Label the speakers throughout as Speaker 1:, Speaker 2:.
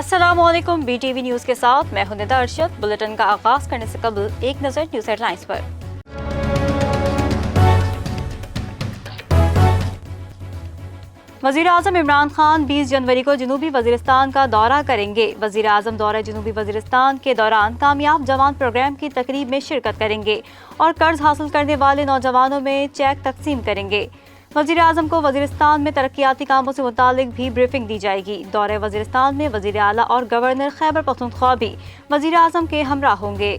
Speaker 1: السلام علیکم، B T V news کے ساتھ میں ہوں ندا ارشد۔ بلیٹن کا آغاز کرنے سے قبل ایک نظر نیوز ہیڈ لائنز پر۔ وزیر اعظم عمران خان 20 جنوری کو جنوبی وزیرستان کا دورہ کریں گے۔ وزیر اعظم دورہ جنوبی وزیرستان کے دوران کامیاب جوان پروگرام کی تقریب میں شرکت کریں گے اور قرض حاصل کرنے والے نوجوانوں میں چیک تقسیم کریں گے۔ وزیر اعظم کو وزیرستان میں ترقیاتی کاموں سے متعلق بھی بریفنگ دی جائے گی۔ دورہ وزیرستان میں وزیر اعلیٰ اور گورنر خیبر پختونخوا بھی وزیر اعظم کے ہمراہ ہوں گے۔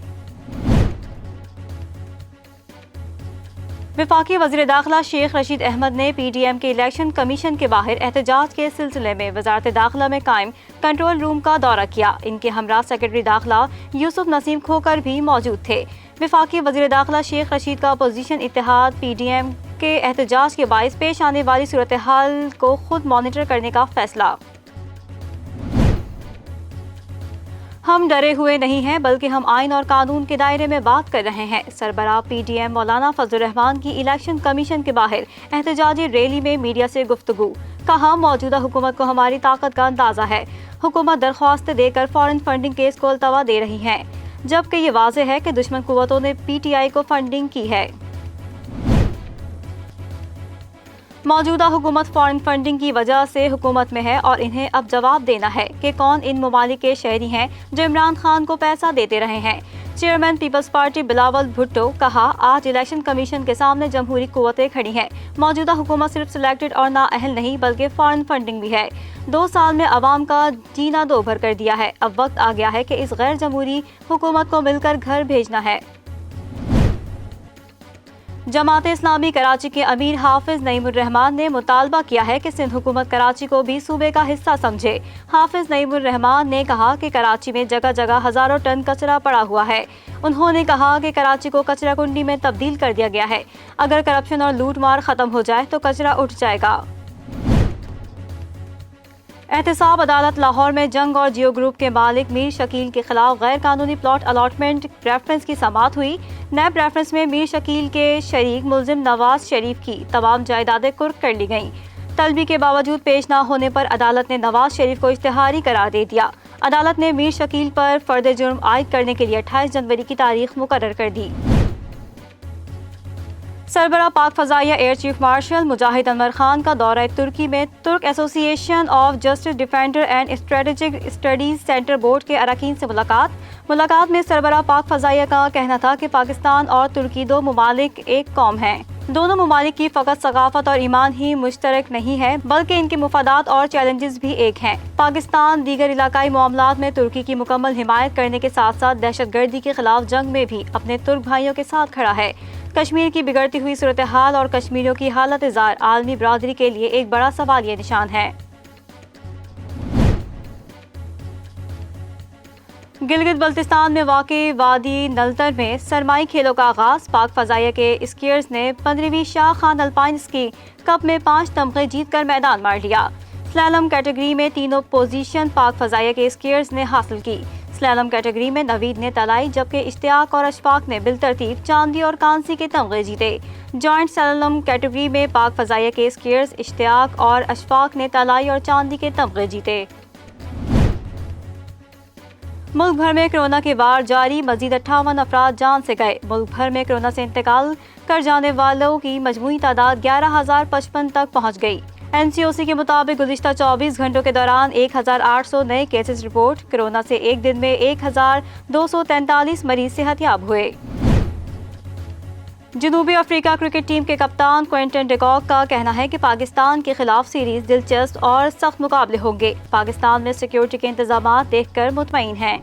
Speaker 1: وفاقی وزیر داخلہ شیخ رشید احمد نے پی ڈی ایم کے الیکشن کمیشن کے باہر احتجاج کے سلسلے میں وزارت داخلہ میں قائم کنٹرول روم کا دورہ کیا۔ ان کے ہمراہ سیکرٹری داخلہ یوسف نسیم کھوکر بھی موجود تھے۔ وفاقی وزیر داخلہ شیخ رشید کا اپوزیشن اتحاد پی ڈی ایم کے احتجاج کے باعث پیش آنے والی صورتحال کو خود مانیٹر کرنے کا فیصلہ۔ ہم ڈرے ہوئے نہیں ہیں بلکہ ہم آئین اور قانون کے دائرے میں بات کر رہے ہیں۔ سربراہ پی ڈی ایم مولانا فضل الرحمان کی الیکشن کمیشن کے باہر احتجاجی ریلی میں میڈیا سے گفتگو۔ کہا، موجودہ حکومت کو ہماری طاقت کا اندازہ ہے۔ حکومت درخواستیں دے کر فارن فنڈنگ کیس کو التوا دے رہی ہے، جبکہ یہ واضح ہے کہ دشمن قوتوں نے پی ٹی آئی کو فنڈنگ کی ہے۔ موجودہ حکومت فارن فنڈنگ کی وجہ سے حکومت میں ہے اور انہیں اب جواب دینا ہے کہ کون ان ممالک کے شہری ہیں جو عمران خان کو پیسہ دیتے رہے ہیں۔ چیئرمین پیپلز پارٹی بلاول بھٹو کہا، آج الیکشن کمیشن کے سامنے جمہوری قوتیں کھڑی ہیں۔ موجودہ حکومت صرف سلیکٹڈ اور نااہل نہیں بلکہ فارن فنڈنگ بھی ہے۔ 2 سال میں عوام کا جینا دو بھر کر دیا ہے۔ اب وقت آ گیا ہے کہ اس غیر جمہوری حکومت کو مل کر گھر بھیجنا ہے۔ جماعت اسلامی کراچی کے امیر حافظ نعیم الرحمان نے مطالبہ کیا ہے کہ سندھ حکومت کراچی کو بھی صوبے کا حصہ سمجھے۔ حافظ نعیم الرحمان نے کہا کہ کراچی میں جگہ جگہ ہزاروں ٹن کچرا پڑا ہوا ہے۔ انہوں نے کہا کہ کراچی کو کچرا کنڈی میں تبدیل کر دیا گیا ہے۔ اگر کرپشن اور لوٹ مار ختم ہو جائے تو کچرا اٹھ جائے گا۔ احتساب عدالت لاہور میں جنگ اور جیو گروپ کے مالک میر شکیل کے خلاف غیر قانونی پلاٹ الاٹمنٹ ریفرنس کی سماعت ہوئی۔ نیب ریفرنس میں میر شکیل کے شریک ملزم نواز شریف کی تمام جائیدادیں قرق کر لی گئیں۔ طلبی کے باوجود پیش نہ ہونے پر عدالت نے نواز شریف کو اشتہاری قرار دے دیا۔ عدالت نے میر شکیل پر فرد جرم عائد کرنے کے لیے 28 جنوری کی تاریخ مقرر کر دی۔ سربراہ پاک فضائیہ ایئر چیف مارشل مجاہد انور خان کا دورہ ترکی میں ترک ایسوسی ایشن of justice defender and strategic studies centre board کے اراکین سے ملاقات میں سربراہ پاک فضائیہ کا کہنا تھا کہ پاکستان اور ترکی 2 ممالک ایک قوم ہیں۔ دونوں ممالک کی فقط ثقافت اور ایمان ہی مشترک نہیں ہے بلکہ ان کے مفادات اور چیلنجز بھی ایک ہیں۔ پاکستان دیگر علاقائی معاملات میں ترکی کی مکمل حمایت کرنے کے ساتھ ساتھ دہشت گردی کے خلاف جنگ میں بھی اپنے ترک بھائیوں کے ساتھ کھڑا ہے۔ کشمیر کی بگڑتی ہوئی صورتحال اور کشمیریوں کی حالت زار عالمی برادری کے لیے ایک بڑا سوالیہ نشان ہے۔ گلگت بلتستان میں واقع وادی نلتر میں سرمائی کھیلوں کا آغاز۔ پاک فضائیہ کے اسکیئرز نے 15ویں شاہ خان الپائن اسکی کپ میں 5 تمغے جیت کر میدان مار لیا۔ سلالم کیٹیگری میں تینوں پوزیشن پاک فضائیہ کے اسکیئرز نے حاصل کی۔ سلالم کیٹیگری میں نوید نے طلائی جبکہ اشتیاق اور اشفاق نے بالترتیب چاندی اور کانسی کے تمغے جیتے۔ جوائنٹ سلالم کیٹیگری میں پاک فضائیہ کے اسکیئرز اشتیاق اور اشفاق نے طلائی اور چاندی کے تمغے جیتے۔ ملک بھر میں کورونا کی وار جاری، مزید 58 افراد جان سے گئے۔ ملک بھر میں کورونا سے انتقال کر جانے والوں کی مجموعی تعداد 11,055 تک پہنچ گئی۔ این سی او سی کے مطابق گزشتہ 24 گھنٹوں کے دوران 1,800 نئے کیسز رپورٹ۔ کورونا سے ایک دن میں 1,243 مریض صحت یاب ہوئے۔ جنوبی افریقہ کرکٹ ٹیم کے کپتان کوئنٹن ڈیکاک کا کہنا ہے کہ پاکستان کے خلاف سیریز دلچسپ اور سخت مقابلے ہوں گے۔ پاکستان میں سیکیورٹی کے انتظامات دیکھ کر مطمئن ہیں۔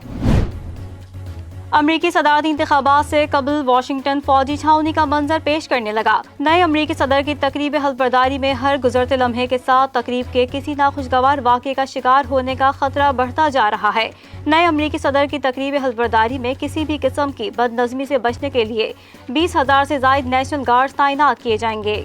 Speaker 1: امریکی صدارتی انتخابات سے قبل واشنگٹن فوجی چھاؤنی کا منظر پیش کرنے لگا۔ نئے امریکی صدر کی تقریب حلف برداری میں ہر گزرتے لمحے کے ساتھ تقریب کے کسی ناخوشگوار واقعے کا شکار ہونے کا خطرہ بڑھتا جا رہا ہے۔ نئے امریکی صدر کی تقریب حلف برداری میں کسی بھی قسم کی بد نظمی سے بچنے کے لیے 20,000 سے زائد نیشنل گارڈز تعینات کیے جائیں گے۔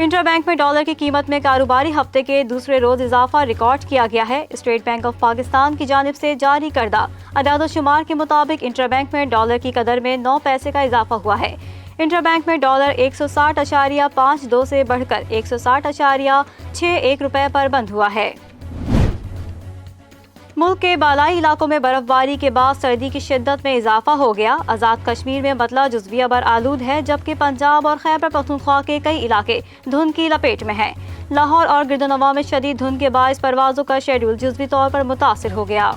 Speaker 1: انٹر بینک میں ڈالر کی قیمت میں کاروباری ہفتے کے دوسرے روز اضافہ ریکارڈ کیا گیا ہے۔ اسٹیٹ بینک آف پاکستان کی جانب سے جاری کردہ اعداد و شمار کے مطابق انٹر بینک میں ڈالر کی قدر میں 9 پیسے کا اضافہ ہوا ہے۔ انٹر بینک میں ڈالر 160.52 سے بڑھ کر 160.61 روپے پر بند ہوا ہے۔ ملک کے بالائی علاقوں میں برف باری کے بعد سردی کی شدت میں اضافہ ہو گیا۔ آزاد کشمیر میں مطلع جزویہ بر آلود ہے، جبکہ پنجاب اور خیبر پختونخوا کے کئی علاقے دھند کی لپیٹ میں ہیں۔ لاہور اور گردنواں میں شدید دھند کے باعث پروازوں کا شیڈول جزوی طور پر متاثر ہو گیا۔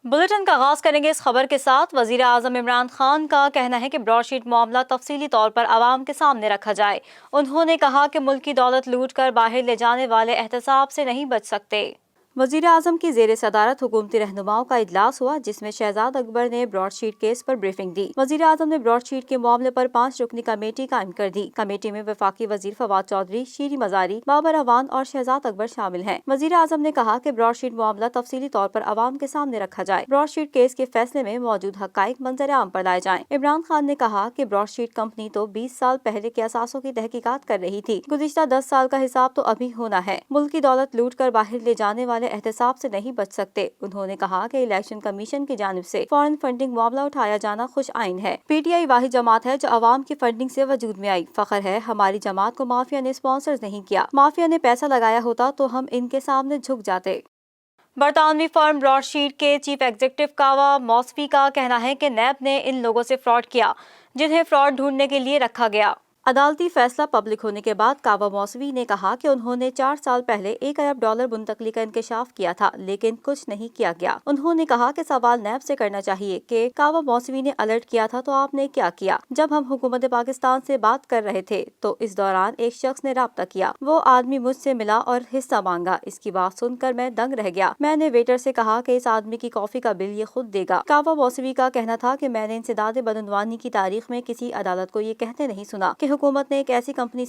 Speaker 1: بلیٹن کا آغاز کریں گے اس خبر کے ساتھ۔ وزیر اعظم عمران خان کا کہنا ہے کہ براڈ شیٹ معاملہ تفصیلی طور پر عوام کے سامنے رکھا جائے۔ انہوں نے کہا کہ ملک کی دولت لوٹ کر باہر لے جانے والے احتساب سے نہیں بچ سکتے۔ وزیر اعظم کی زیر صدارت حکومتی رہنماؤں کا اجلاس ہوا، جس میں شہزاد اکبر نے براڈ شیٹ کیس پر بریفنگ دی۔ وزیر اعظم نے براڈ شیٹ کے معاملے پر 5 رکنی کمیٹی قائم کر دی۔ کمیٹی میں وفاقی وزیر فواد چودھری، شیری مزاری، بابر اعوان اور شہزاد اکبر شامل ہیں۔ وزیر اعظم نے کہا کہ براڈ شیٹ معاملہ تفصیلی طور پر عوام کے سامنے رکھا جائے۔ براڈ شیٹ کیس کے فیصلے میں موجود حقائق منظر عام پر لائے جائیں۔ عمران خان نے کہا کہ براڈ شیٹ کمپنی تو 20 سال پہلے کے اثاثوں کی تحقیقات کر رہی تھی، گزشتہ 10 سال کا حساب تو ابھی ہونا ہے۔ ملک کی دولت لوٹ کر باہر لے جانے والے احتساب سے نہیں بچ سکتے۔ انہوں نے کہا کہ الیکشن کمیشن کی جانب سے فارن فنڈنگ معاملہ اٹھایا جانا خوش آئین ہے۔ پی ٹی آئی واحد جماعت ہے جو عوام کی فنڈنگ سے وجود میں آئی۔ فخر ہے ہماری جماعت کو مافیا نے اسپانسر نہیں کیا۔ مافیا نے پیسہ لگایا ہوتا تو ہم ان کے سامنے جھک جاتے۔ برطانوی فرم براڈ شیٹ کے چیف ایگزیکٹو کاوا موسوی کا کہنا ہے کہ نیب نے ان لوگوں سے فراڈ کیا جنہیں فراڈ ڈھونڈنے کے لیے رکھا گیا۔ عدالتی فیصلہ پبلک ہونے کے بعد کاوا موسوی نے کہا کہ انہوں نے 4 سال پہلے $1 ارب منتقلی کا انکشاف کیا تھا، لیکن کچھ نہیں کیا گیا۔ انہوں نے کہا کہ سوال نیب سے کرنا چاہیے کہ کاوا موسوی نے الرٹ کیا تھا تو آپ نے کیا کیا؟ جب ہم حکومت پاکستان سے بات کر رہے تھے تو اس دوران ایک شخص نے رابطہ کیا، وہ آدمی مجھ سے ملا اور حصہ مانگا۔ اس کی بات سن کر میں دنگ رہ گیا۔ میں نے ویٹر سے کہا کہ اس آدمی کی کافی کا بل یہ خود دے گا۔ کاوا موسوی کا کہنا تھا کہ میں نے انسداد بدعنوانی کی تاریخ میں کسی عدالت کو یہ کہتے نہیں سنا کہ حکومت نے ایک ایسی کمپنی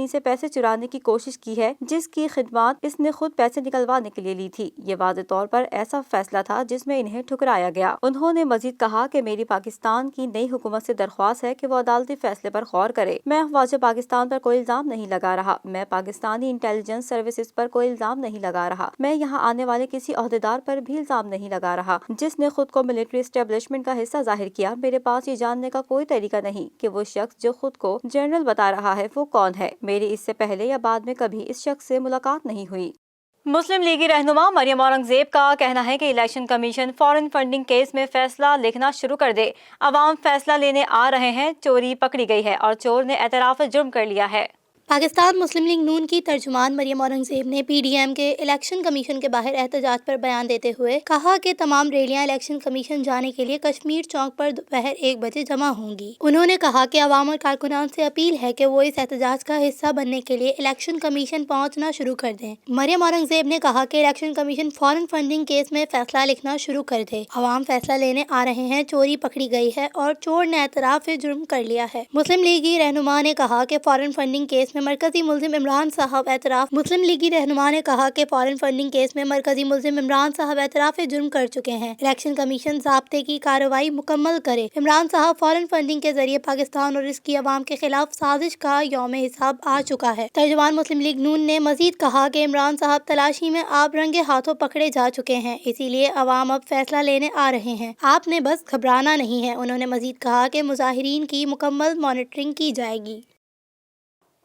Speaker 1: سے پیسے چرانے کی کوشش کی ہے جس کی خدمات اس نے خود پیسے نکلوانے کے لیے لی تھی۔ یہ واضح طور پر ایسا فیصلہ تھا جس میں انہیں ٹھکرایا گیا۔ انہوں نے مزید کہا کہ میری پاکستان کی نئی حکومت سے درخواست ہے کہ وہ عدالتی فیصلے پر غور کرے۔ میں افواج پاکستان پر کوئی الزام نہیں لگا رہا، میں پاکستانی انٹیلیجنس سروسز پر کوئی الزام نہیں لگا رہا، میں یہاں آنے والے کسی عہدیدار پر بھی الزام نہیں لگا رہا جس نے خود کو ملٹری اسٹیبلشمنٹ کا حصہ ظاہر کیا۔ میرے پاس یہ جاننے کا کوئی طریقہ نہیں کہ وہ شخص جو خود کو جنرل بتا رہا ہے وہ کون ہے۔ میری اس سے پہلے یا بعد میں کبھی اس شخص سے ملاقات نہیں ہوئی۔ مسلم لیگی رہنما مریم اورنگزیب کا کہنا ہے کہ election commission foreign funding case میں فیصلہ لکھنا شروع کر دے۔ عوام فیصلہ لینے آ رہے ہیں، چوری پکڑی گئی ہے اور چور نے اعتراف جرم کر لیا ہے۔
Speaker 2: پاکستان مسلم لیگ نون کی ترجمان مریم اورنگزیب نے پی ڈی ایم کے الیکشن کمیشن کے باہر احتجاج پر بیان دیتے ہوئے کہا کہ تمام ریلیاں الیکشن کمیشن جانے کے لیے کشمیر چوک پر دوپہر 1 بجے جمع ہوں گی۔ انہوں نے کہا کہ عوام اور کارکنان سے اپیل ہے کہ وہ اس احتجاج کا حصہ بننے کے لیے الیکشن کمیشن پہنچنا شروع کر دیں۔ مریم اورنگزیب نے کہا کہ election commission foreign funding case میں فیصلہ لکھنا شروع کر دے۔ عوام فیصلہ لینے آ رہے ہیں، چوری پکڑی گئی ہے اور چور نے اعتراف جرم کر لیا ہے۔ مسلم لیگی رہنما نے کہا کہ فارن فنڈنگ کیس میں مرکزی ملزم عمران صاحب اعتراف مسلم لیگی رہنما نے کہا کہ فارن فنڈنگ کیس میں مرکزی ملزم عمران صاحب اعتراف جرم کر چکے ہیں۔ الیکشن کمیشن ضابطے کی کارروائی مکمل کرے۔ عمران صاحب فارن فنڈنگ کے ذریعے پاکستان اور اس کی عوام کے خلاف سازش کا یوم حساب آ چکا ہے۔ ترجمان مسلم لیگ نون نے مزید کہا کہ عمران صاحب تلاشی میں آپ رنگے ہاتھوں پکڑے جا چکے ہیں، اسی لیے عوام اب فیصلہ لینے آ رہے ہیں، آپ نے بس گھبرانا نہیں ہے۔ انہوں نے مزید کہا کہ مظاہرین کی مکمل مانیٹرنگ کی جائے گی۔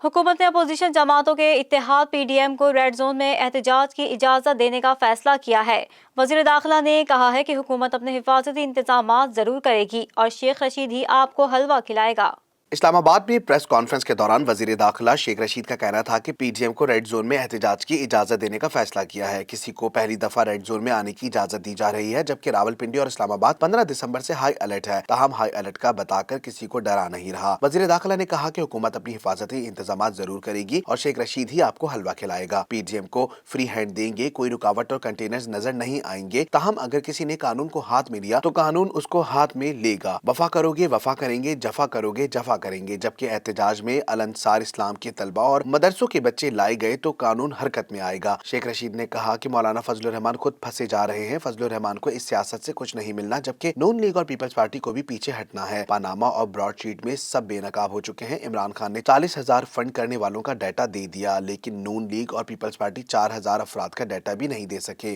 Speaker 1: حکومت نے اپوزیشن جماعتوں کے اتحاد پی ڈی ایم کو ریڈ زون میں احتجاج کی اجازت دینے کا فیصلہ کیا ہے۔ وزیر داخلہ نے کہا ہے کہ حکومت اپنے حفاظتی انتظامات ضرور کرے گی اور شیخ رشید ہی آپ کو حلوہ کھلائے گا۔
Speaker 3: اسلام آباد میں پریس کانفرنس کے دوران وزیر داخلہ شیخ رشید کا کہنا تھا کہ پی ڈی ایم کو ریڈ زون میں احتجاج کی اجازت دینے کا فیصلہ کیا ہے۔ کسی کو پہلی دفعہ ریڈ زون میں آنے کی اجازت دی جا رہی ہے، جبکہ راولپنڈی اور اسلام آباد 15 دسمبر سے ہائی الرٹ ہے، تاہم ہائی الرٹ کا بتا کر کسی کو ڈرا نہیں رہا۔ وزیر داخلہ نے کہا کہ حکومت اپنی حفاظتی انتظامات ضرور کرے گی اور شیخ رشید ہی آپ کو حلوہ کھلائے گا۔ پی ڈی ایم کو فری ہینڈ دیں گے، کوئی رکاوٹ اور کنٹینرز نظر نہیں آئیں گے، تاہم اگر کسی نے قانون کو ہاتھ میں لیا تو قانون اس کو ہاتھ میں لے گا۔ وفا کرو گے وفا کریں گے، جفا کرو گے جفا کریں گے۔ جبکہ احتجاج میں الانصار اسلام کے طلبہ اور مدرسوں کے بچے لائے گئے تو قانون حرکت میں آئے گا۔ شیخ رشید نے کہا کہ مولانا فضل الرحمان خود پھنسے جا رہے ہیں، فضل الرحمان کو اس سیاست سے کچھ نہیں ملنا، جبکہ نون لیگ اور پیپلز پارٹی کو بھی پیچھے ہٹنا ہے۔ پاناما اور براڈ شیٹ میں سب بے نقاب ہو چکے ہیں۔ عمران خان نے 40,000 فنڈ کرنے والوں کا ڈیٹا دے دیا، لیکن نون لیگ اور پیپلز پارٹی 4,000 افراد کا ڈیٹا بھی نہیں دے سکے۔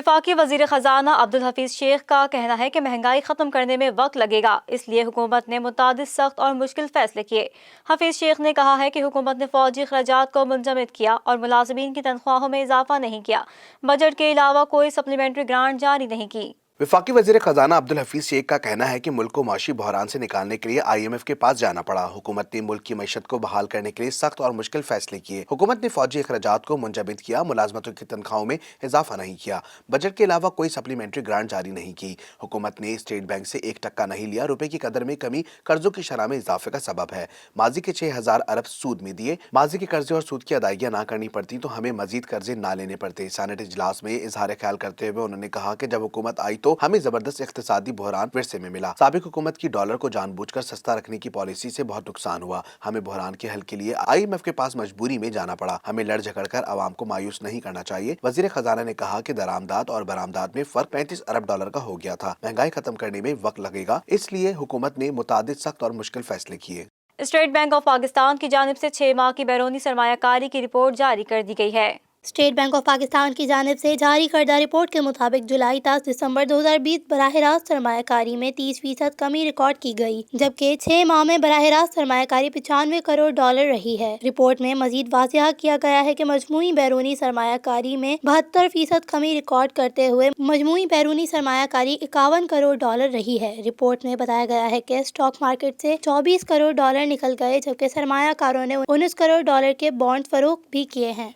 Speaker 1: وفاقی وزیر خزانہ عبدالحفیظ شیخ کا کہنا ہے کہ مہنگائی ختم کرنے میں وقت لگے گا، اس لیے حکومت نے متعدد سخت اور مشکل فیصلے کیے۔ حفیظ شیخ نے کہا ہے کہ حکومت نے فوجی اخراجات کو منجمد کیا اور ملازمین کی تنخواہوں میں اضافہ نہیں کیا۔ بجٹ کے علاوہ کوئی سپلیمنٹری گرانٹ جاری نہیں کی۔
Speaker 3: وفاقی وزیر خزانہ عبدالحفیظ شیخ کا کہنا ہے کہ ملک کو معاشی بحران سے نکالنے کے لیے IMF کے پاس جانا پڑا۔ حکومت نے ملک کی معیشت کو بحال کرنے کے لیے سخت اور مشکل فیصلے کیے۔ حکومت نے فوجی اخراجات کو منجمد کیا، ملازمتوں کی تنخواہوں میں اضافہ نہیں کیا۔ بجٹ کے علاوہ کوئی سپلیمنٹری گرانٹ جاری نہیں کی۔ حکومت نے اسٹیٹ بینک سے 1% نہیں لیا۔ روپے کی قدر میں کمی قرضوں کی شرح میں اضافے کا سبب ہے۔ ماضی کے 6,000 ارب سود میں دیے۔ ماضی کے قرضے اور سود کی ادائیگیاں نہ کرنی پڑتی تو ہمیں مزید قرضے نہ لینے پڑتے۔ سینٹ اجلاس میں اظہار خیال کرتے ہوئے انہوں نے کہا کہ جب حکومت آئی تو ہمیں زبردست اقتصادی بحران ورثے میں ملا۔ سابق حکومت کی ڈالر کو جان بوجھ کر سستا رکھنے کی پالیسی سے بہت نقصان ہوا۔ ہمیں بحران کے حل کے لیے IMF کے پاس مجبوری میں جانا پڑا۔ ہمیں لڑ جھگڑ کر عوام کو مایوس نہیں کرنا چاہیے۔ وزیر خزانہ نے کہا کہ درآمدات اور برآمدات میں فرق 35 ارب ڈالر کا ہو گیا تھا۔ مہنگائی ختم کرنے میں وقت لگے گا، اس لیے حکومت نے متعدد سخت اور مشکل فیصلے کیے۔
Speaker 1: اسٹیٹ بینک آف پاکستان کی جانب سے 6 ماہ کی بیرونی سرمایہ کاری کی رپورٹ جاری کر دی گئی ہے۔
Speaker 2: اسٹیٹ بینک آف پاکستان کی جانب سے جاری کردہ رپورٹ کے مطابق جولائی تا دسمبر 2020 براہ راست سرمایہ کاری میں 30% کمی ریکارڈ کی گئی، جبکہ 6 ماہ میں براہ راست سرمایہ کاری 95 کروڑ ڈالر رہی ہے۔ رپورٹ میں مزید واضح کیا گیا ہے کہ مجموعی بیرونی سرمایہ کاری میں 72% کمی ریکارڈ کرتے ہوئے مجموعی بیرونی سرمایہ کاری 51 کروڑ ڈالر رہی ہے۔ رپورٹ میں بتایا گیا ہے کہ اسٹاک مارکیٹ سے 24 کروڑ ڈالر نکل گئے، جبکہ سرمایہ کاروں نے 19 کروڑ ڈالر کے بانڈ فروخت بھی کیے ہیں۔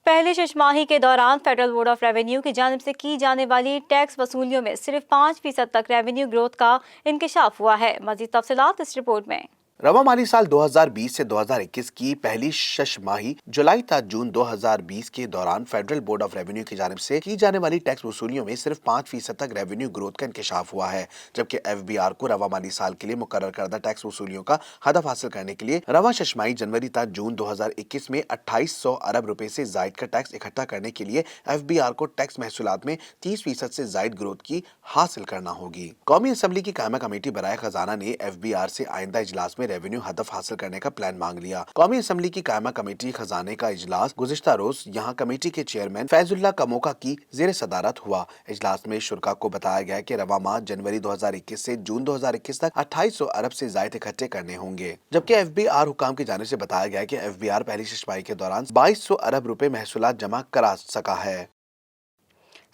Speaker 1: پہلی 6 ماہی کے دوران فیڈرل بورڈ آف ریونیو کی جانب سے کی جانے والی ٹیکس وصولیوں میں صرف 5% تک ریونیو گروتھ کا انکشاف ہوا ہے۔ مزید تفصیلات اس رپورٹ میں۔
Speaker 3: رواں مالی سال 2020 سے 2021 کی پہلی 6 ماہی جولائی تا جون 2020 کے دوران فیڈرل بورڈ آف ریونیو کی جانب سے کی جانے والی ٹیکس وصولیوں میں صرف 5% تک ریونیو گروتھ کا انکشاف ہوا ہے، جبکہ FBR کو رواں مالی سال کے لیے مقرر کردہ ٹیکس وصولیوں کا ہدف حاصل کرنے کے لیے رواں 6 ماہی جنوری تا جون 2021 میں 2800 ارب روپے سے زائد کا ٹیکس اکٹھا کرنے کے لیے FBR کو ٹیکس محصولات میں 30% سے زائد گروتھ کی حاصل کرنا ہوگی۔ قومی اسمبلی کی قائمہ کمیٹی برائے خزانہ نے FBR سے آئندہ اجلاس میں ریونیو ہدف حاصل کرنے کا پلان مانگ لیا۔ قومی اسمبلی کی قائمہ کمیٹی خزانے کا اجلاس گزشتہ روز یہاں کمیٹی کے چیئرمین فیض اللہ کموکا کی زیر صدارت ہوا۔ اجلاس میں شرکاء کو بتایا گیا کہ رواں ماہ جنوری 2021 سے جون 2021 تک 2800 ارب سے زائد اکٹھے کرنے ہوں گے، جبکہ FBR حکام کی جانب سے بتایا گیا کہ FBR پہلی 6 ماہی کے دوران 2200 ارب روپے محصولات جمع کرا سکا ہے۔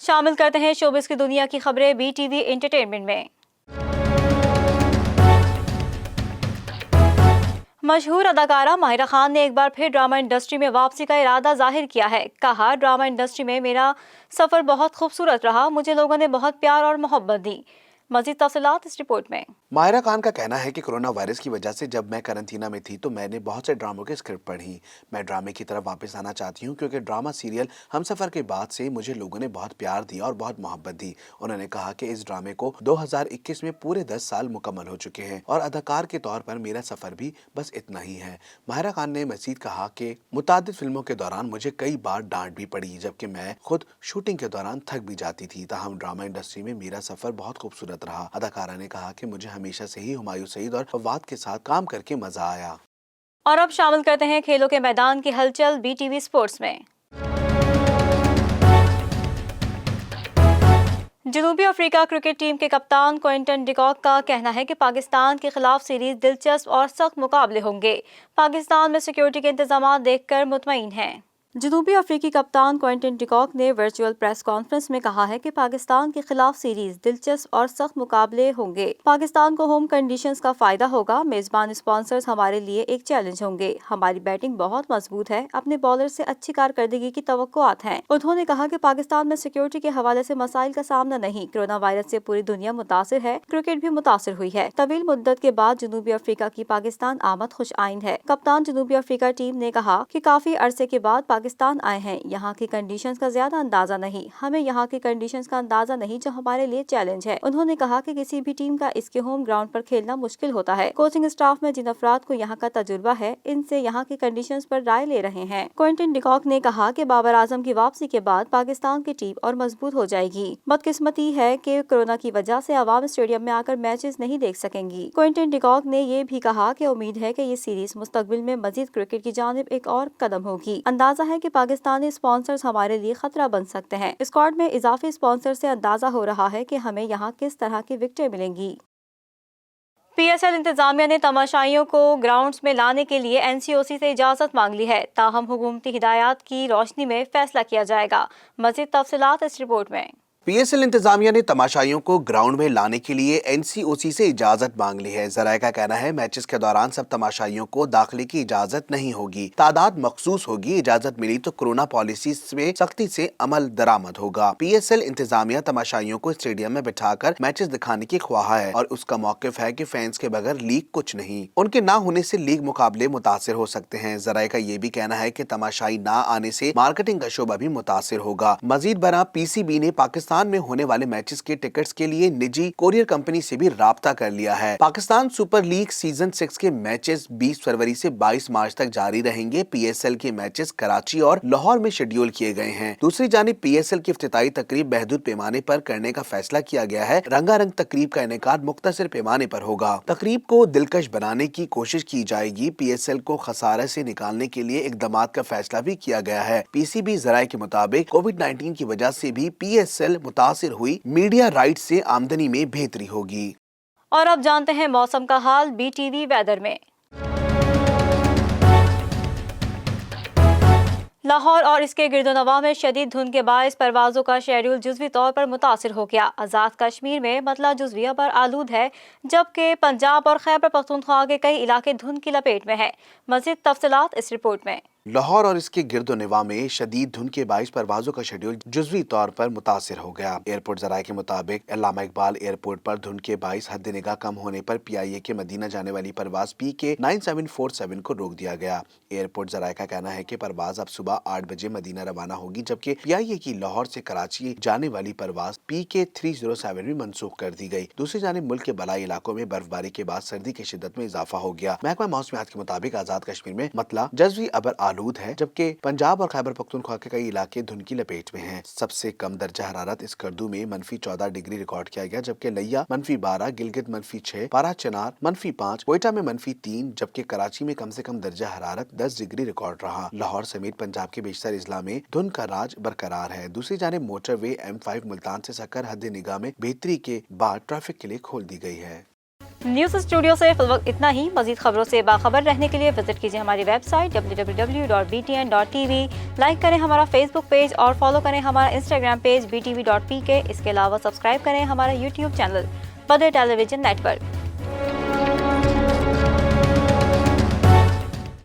Speaker 1: شامل کرتے ہیں شوبز کی دنیا کی خبریں BTV انٹرٹینمنٹ میں۔ مشہور اداکارہ ماہرہ خان نے ایک بار پھر ڈرامہ انڈسٹری میں واپسی کا ارادہ ظاہر کیا ہے۔ کہا، ڈرامہ انڈسٹری میں میرا سفر بہت خوبصورت رہا، مجھے لوگوں نے بہت پیار اور محبت دی۔ مزید تفصیلات اس رپورٹ میں۔
Speaker 3: ماہرہ خان کا کہنا ہے کہ کورونا وائرس کی وجہ سے جب میں قرنطینہ میں تھی تو میں نے بہت سے ڈراموں کے اسکرپٹ پڑھی۔ میں ڈرامے کی طرف واپس آنا چاہتی ہوں کیونکہ ڈرامہ سیریل ہم سفر کے بعد سے مجھے لوگوں نے بہت پیار دیا اور بہت محبت دی۔ انہوں نے کہا کہ اس ڈرامے کو 2021 میں پورے 10 سال مکمل ہو چکے ہیں اور اداکار کے طور پر میرا سفر بھی بس اتنا ہی ہے۔ ماہرہ خان نے مزید کہا کہ متعدد فلموں کے دوران مجھے کئی بار ڈانٹ بھی پڑی، جبکہ میں خود شوٹنگ کے دوران تھک بھی جاتی تھی، تاہم ڈرامہ انڈسٹری میں میرا سفر بہت خوبصورت رہا۔ اداکارہ نے کہا کہ مجھے ہمیشہ سے ہی ہمایوں سعید اور فواد کے ساتھ کام کر کے مزہ آیا۔
Speaker 1: اور اب شامل کرتے ہیں کھیلوں کے میدان کی ہلچل BTV اسپورٹس میں۔ جنوبی افریقہ کرکٹ ٹیم کے کپتان کوئنٹن ڈیکاک کا کہنا ہے کہ پاکستان کے خلاف سیریز دلچسپ اور سخت مقابلے ہوں گے۔ پاکستان میں سیکیورٹی کے انتظامات دیکھ کر مطمئن ہیں۔ جنوبی افریقی کپتان کوئنٹن ڈیکاک نے ورچوئل پریس کانفرنس میں کہا ہے کہ پاکستان کے خلاف سیریز دلچسپ اور سخت مقابلے ہوں گے۔ پاکستان کو ہوم کنڈیشنز کا فائدہ ہوگا۔ میزبان اسپانسرز ہمارے لیے ایک چیلنج ہوں گے۔ ہماری بیٹنگ بہت مضبوط ہے، اپنے بالر سے اچھی کارکردگی کی توقعات ہیں۔ انہوں نے کہا کہ پاکستان میں سیکیورٹی کے حوالے سے مسائل کا سامنا نہیں۔ کورونا وائرس سے پوری دنیا متاثر ہے، کرکٹ بھی متاثر ہوئی ہے۔ طویل مدت کے بعد جنوبی افریقہ کی پاکستان آمد خوش آئند ہے۔ کپتان جنوبی افریقہ ٹیم نے کہا کہ کافی عرصے کے بعد پاکستان آئے ہیں، یہاں کی کنڈیشنز کا زیادہ اندازہ نہیں، ہمیں یہاں کی کنڈیشنز کا اندازہ نہیں جو ہمارے لیے چیلنج ہے۔ انہوں نے کہا کہ کسی بھی ٹیم کا اس کے ہوم گراؤنڈ پر کھیلنا مشکل ہوتا ہے۔ کوچنگ اسٹاف میں جن افراد کو یہاں کا تجربہ ہے، ان سے یہاں کی کنڈیشنز پر رائے لے رہے ہیں۔ کوئنٹن ڈیکاک نے کہا کہ بابر اعظم کی واپسی کے بعد پاکستان کی ٹیم اور مضبوط ہو جائے گی۔ بدقسمتی ہے کہ کورونا کی وجہ سے عوام اسٹیڈیم میں آ کر میچز نہیں دیکھ سکیں گی۔ کوئنٹن ڈیکاک نے یہ بھی کہا کہ امید ہے کہ یہ سیریز مستقبل میں مزید کرکٹ کی جانب ایک اور قدم ہوگی۔ اندازہ ہے ہے کہ پاکستانی اسپانسرز ہمارے لیے خطرہ بن سکتے ہیں۔ اسکواڈ میں اضافی اسپانسر سے اندازہ ہو رہا ہے کہ ہمیں یہاں کس طرح کی وکٹیں ملیں گی۔ پی ایس ایل انتظامیہ نے تماشائیوں کو گراؤنڈز میں لانے کے لیے این سی او سی سے اجازت مانگ لی ہے، تاہم حکومتی ہدایات کی روشنی میں فیصلہ کیا جائے گا۔ مزید تفصیلات اس رپورٹ میں۔
Speaker 3: پی ایس ایل انتظامیہ نے تماشائیوں کو گراؤنڈ میں لانے کے لیے این سی او سی سے اجازت مانگ لی ہے۔ ذرائع کا کہنا ہے میچز کے دوران سب تماشائیوں کو داخلے کی اجازت نہیں ہوگی، تعداد مخصوص ہوگی۔ اجازت ملی تو کورونا پالیسیز میں سختی سے عمل درآمد ہوگا۔ پی ایس ایل انتظامیہ تماشائیوں کو اسٹیڈیم میں بٹھا کر میچز دکھانے کی خواہاں ہے اور اس کا موقف ہے کہ فینس کے بغیر لیگ کچھ نہیں۔ ان کے نہ ہونے سے لیگ مقابلے متاثر ہو سکتے ہیں۔ ذرائع کا یہ بھی کہنا ہے کہ تماشائی نہ آنے سے مارکیٹنگ کا شعبہ بھی متاثر ہوگا۔ مزید برآں پی سی بی نے پاکستان میں ہونے والے میچز کے ٹکٹس کے لیے نجی کوریئر کمپنی سے بھی رابطہ کر لیا ہے۔ پاکستان سپر لیگ سیزن 6 کے میچز 20 فروری سے 22 مارچ تک جاری رہیں گے۔ پی ایس ایل کے میچز کراچی اور لاہور میں شیڈیول کیے گئے ہیں۔ دوسری جانب پی ایس ایل کی افتتاحی تقریب محدود پیمانے پر کرنے کا فیصلہ کیا گیا ہے۔ رنگا رنگ تقریب کا انعقاد مختصر پیمانے پر ہوگا۔ تقریب کو دلکش بنانے کی کوشش کی جائے گی۔ پی ایس ایل کو خسارے سے نکالنے کے لیے اقدامات کا فیصلہ بھی کیا گیا ہے۔ پی سی بی ذرائع کے مطابق کووڈ-19 کی وجہ سے بھی پی ایس ایل متاثر ہوئی، میڈیا رائٹ سے آمدنی میں بہتری ہوگی۔
Speaker 1: اور اب جانتے ہیں موسم کا حال بی ٹی وی ویدر میں۔ لاہور اور اس کے گرد و نواح میں شدید دھند کے باعث پروازوں کا شیڈول جزوی طور پر متاثر ہو گیا۔ آزاد کشمیر میں مطلع جزویہ پر آلود ہے، جبکہ پنجاب اور خیبر پختونخوا کے کئی علاقے دھند کی لپیٹ میں ہیں۔ مزید تفصیلات اس رپورٹ میں۔
Speaker 3: لاہور اور اس کے گرد و نواح میں شدید دھند کے باعث پروازوں کا شیڈول جزوی طور پر متاثر ہو گیا۔ ایئرپورٹ ذرائع کے مطابق علامہ اقبال ایئرپورٹ پر دھند کے باعث حد نگاہ کم ہونے پر پی آئی اے کے مدینہ جانے والی پرواز پی کے 9747 کو روک دیا گیا۔ ایئرپورٹ ذرائع کا کہنا ہے کہ پرواز اب صبح 8 بجے مدینہ روانہ ہوگی، جبکہ پی آئی اے کی لاہور سے کراچی جانے والی پرواز پی کے 307 بھی منسوخ کر دی گئی۔ دوسری جانب ملک کے بالائی علاقوں میں برفباری کے بعد سردی کی شدت میں اضافہ ہو گیا۔ محکمہ موسمیات کے مطابق آزاد کشمیر میں مطلع جزوی ابر آلود ہے، جبکہ پنجاب اور خیبر پختونخوا کے کئی علاقے دھند کی لپیٹ میں ہیں۔ سب سے کم درجہ حرارت اسکردو میں -14 ڈگری ریکارڈ کیا گیا، جبکہ لیا -12، گلگت -6، پارا چنار -5، کوئٹہ میں -3، جبکہ کراچی میں کم سے کم درجہ حرارت 10 ڈگری ریکارڈ رہا۔ لاہور سمیت پنجاب کے بیشتر اضلاع میں دھند کا راج برقرار ہے۔ دوسری جانب موٹر وے M5 ملتان سے سکر حد نگاہ میں بہتری کے بعد ٹریفک کے لیے کھول دی گئی ہے۔
Speaker 1: نیوز اسٹوڈیو سے فی الوقت اتنا ہی۔ مزید خبروں سے باخبر رہنے کے لیے وزٹ کیجیے ہماری ویب سائٹ www.btn.tv۔ لائک کریں ہمارا فیس بک پیج اور فالو کریں ہمارا انسٹاگرام پیج btv.pk۔ اس کے علاوہ سبسکرائب کریں ہمارا یوٹیوب چینل بدر ٹیلی ویژن نیٹ ورک۔